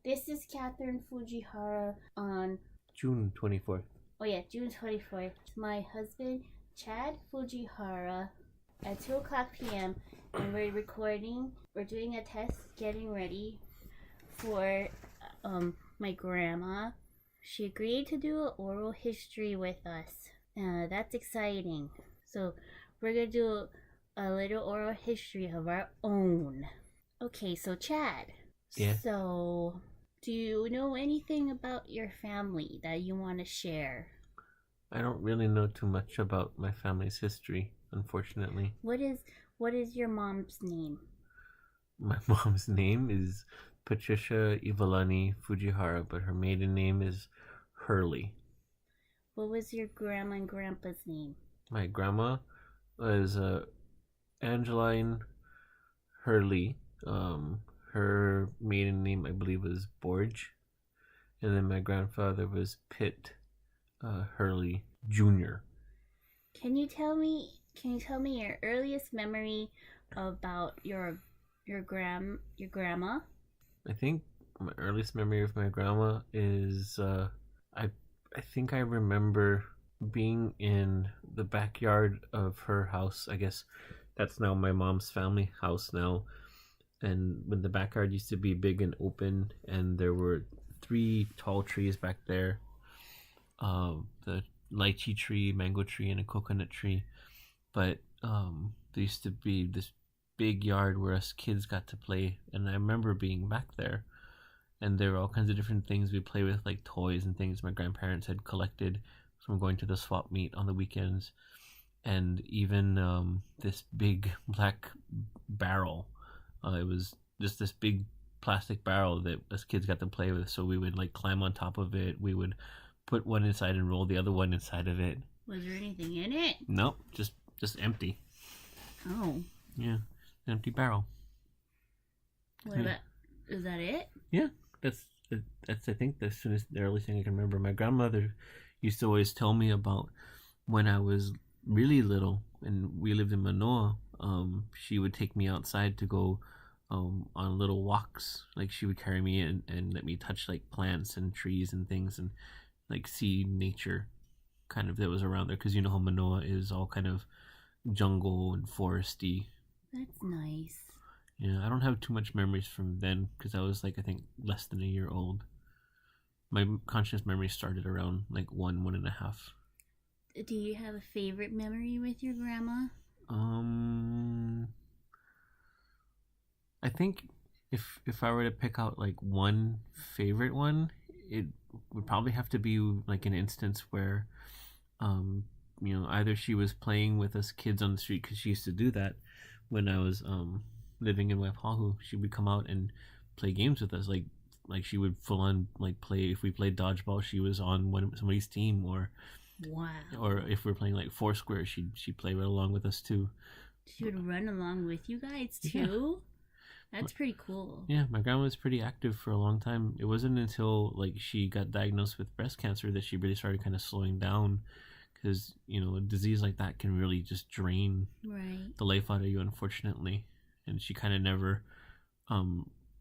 This is Kathryn Fujihara on June 24th. Oh yeah, June 24th. My husband Chad Fujihara at 2:00 p.m. and we're recording. We're doing a test, getting ready for my grandma. She agreed to do an oral history with us. That's exciting. So we're gonna do a little oral history of our own. Okay, so Chad. Yeah. So, do you know anything about your family that you want to share? I don't really know too much about my family's history, unfortunately. What is your mom's name? My mom's name is Patricia Ivalani Fujihara, but her maiden name is Hurley. What was your grandma and grandpa's name? My grandma was Angeline Hurley. Her maiden name, I believe, was Borge. And then my grandfather was Pitt Hurley Jr. Can you tell me your earliest memory about your grandma? I think my earliest memory of my grandma is I think I remember being in the backyard of her house. I guess that's now my mom's family house now. And when the backyard used to be big and open, and there were 3 tall trees back there, the lychee tree, mango tree, and a coconut tree. But there used to be this big yard where us kids got to play, and I remember being back there, and there were all kinds of different things we play with, like toys and things my grandparents had collected from going to the swap meet on the weekends, and even this big black barrel. It was just this big plastic barrel that us kids got to play with, so we would like climb on top of it. We would put one inside and roll the other one inside of it. Was there anything in it? Nope, just empty. Oh. Yeah, empty barrel. What about? Is that it? Yeah, that's I think the earliest thing I can remember. My grandmother used to always tell me about when I was really little and we lived in Manoa. She would take me outside to go on little walks. Like she would carry me and let me touch like plants and trees and things and like see nature kind of that was around there, because you know how Manoa is all kind of jungle and foresty. That's nice. Yeah, I don't have too much memories from then because I was like I think less than a year old. My conscious memory started around like 1.5. Do you have a favorite memory with your grandma? I think if I were to pick out like one favorite one, it would probably have to be like an instance where either she was playing with us kids on the street, because she used to do that when I was living in Waipahu. She would come out and play games with us, like she would full on like play. If we played dodgeball, she was on somebody's team, or wow. Or if we're playing like Foursquare, she'd play right along with us too. She would run along with you guys too? Yeah. That's pretty cool. Yeah, my grandma was pretty active for a long time. It wasn't until like she got diagnosed with breast cancer that she really started kind of slowing down, because a disease like that can really just drain the life out of you, unfortunately. And she kind of never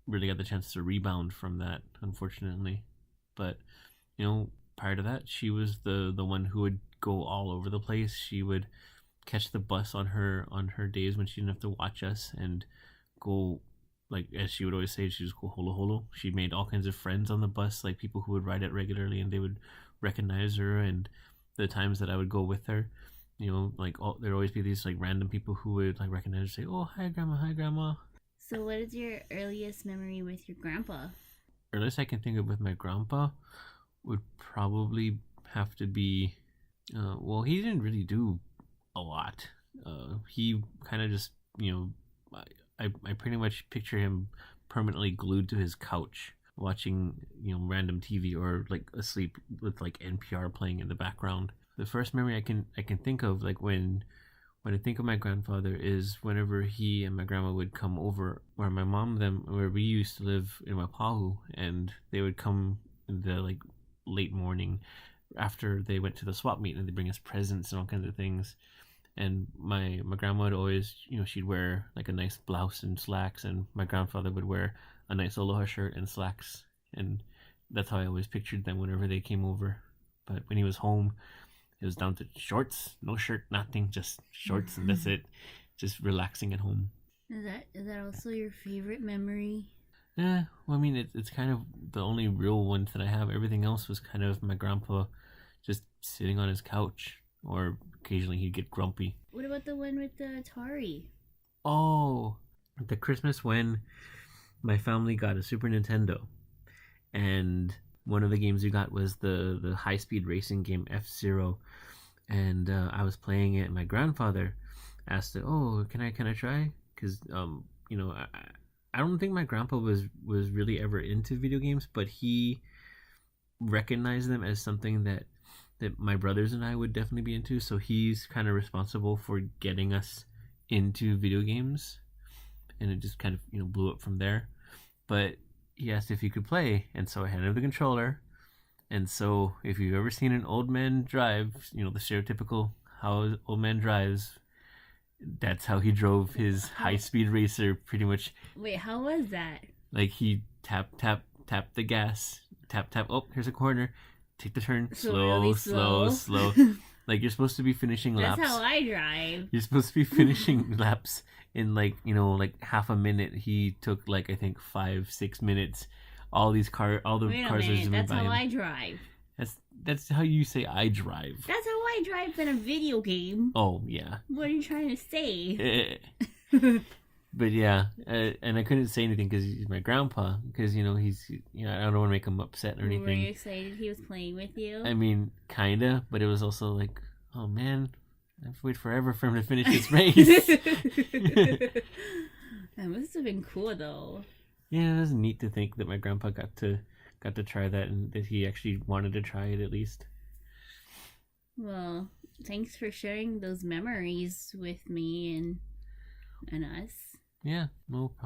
really got the chance to rebound from that, unfortunately. But prior to that, she was the one who would go all over the place. She would catch the bus on her days when she didn't have to watch us, and go, like as she would always say, she would go holo holo. She made all kinds of friends on the bus, like people who would ride it regularly, and they would recognize her. And the times that I would go with her, there'd always be these like random people who would like recognize her, say, "Oh, hi grandma." So what is your earliest memory with your grandpa? Earliest I can think of with my grandpa would probably have to be he didn't really do a lot. He kind of just I pretty much picture him permanently glued to his couch watching random TV, or like asleep with like NPR playing in the background. The first memory I can think of, like when I think of my grandfather, is whenever he and my grandma would come over where where we used to live in Waipahu, and they would come in the like late morning after they went to the swap meet, and they bring us presents and all kinds of things. And my grandma would always, she'd wear like a nice blouse and slacks, and my grandfather would wear a nice aloha shirt and slacks. and that's how I always pictured them whenever they came over. But when he was home, it was down to shorts, no shirt, nothing, just shorts, and that's it. Just relaxing at home. Is that also your favorite memory? Yeah, well, I mean, it's kind of the only real ones that I have. Everything else was kind of my grandpa just sitting on his couch, or occasionally he'd get grumpy. What about the one with the Atari? Oh, the Christmas when my family got a Super Nintendo, and one of the games we got was the high speed racing game F-Zero, and I was playing it. And my grandfather asked, "Oh, can I try?" Because you know, I don't think my grandpa was really ever into video games, but he recognized them as something that my brothers and I would definitely be into. So he's kind of responsible for getting us into video games, and it just kind of, you know, blew up from there. But he asked if he could play, and so I handed him the controller. And so if you've ever seen an old man drive, you know, the stereotypical how an old man drives, that's how he drove his high-speed racer, pretty much. Wait, how was that? Like, he tap the gas, tap, oh, here's a corner, take the turn, slow, really slow. slow. Like, you're supposed to be finishing laps. That's how I drive. You're supposed to be finishing laps in, like, you know, like half a minute. He took, like, I think 5-6 minutes. All the cars are zooming That's by how him. I drive. That's how you say I drive. That's how I drive in a video game. Oh, yeah. What are you trying to say? But yeah, and I couldn't say anything because he's my grandpa. Because, you know, he's, you know, I don't want to make him upset or anything. Were you excited he was playing with you? I mean, kinda, but it was also like, oh man, I have to wait forever for him to finish his race. That must have been cool though. Yeah, it was neat to think that my grandpa got to try that, and that he actually wanted to try it at least. Well, thanks for sharing those memories with me and us. Yeah, no problem.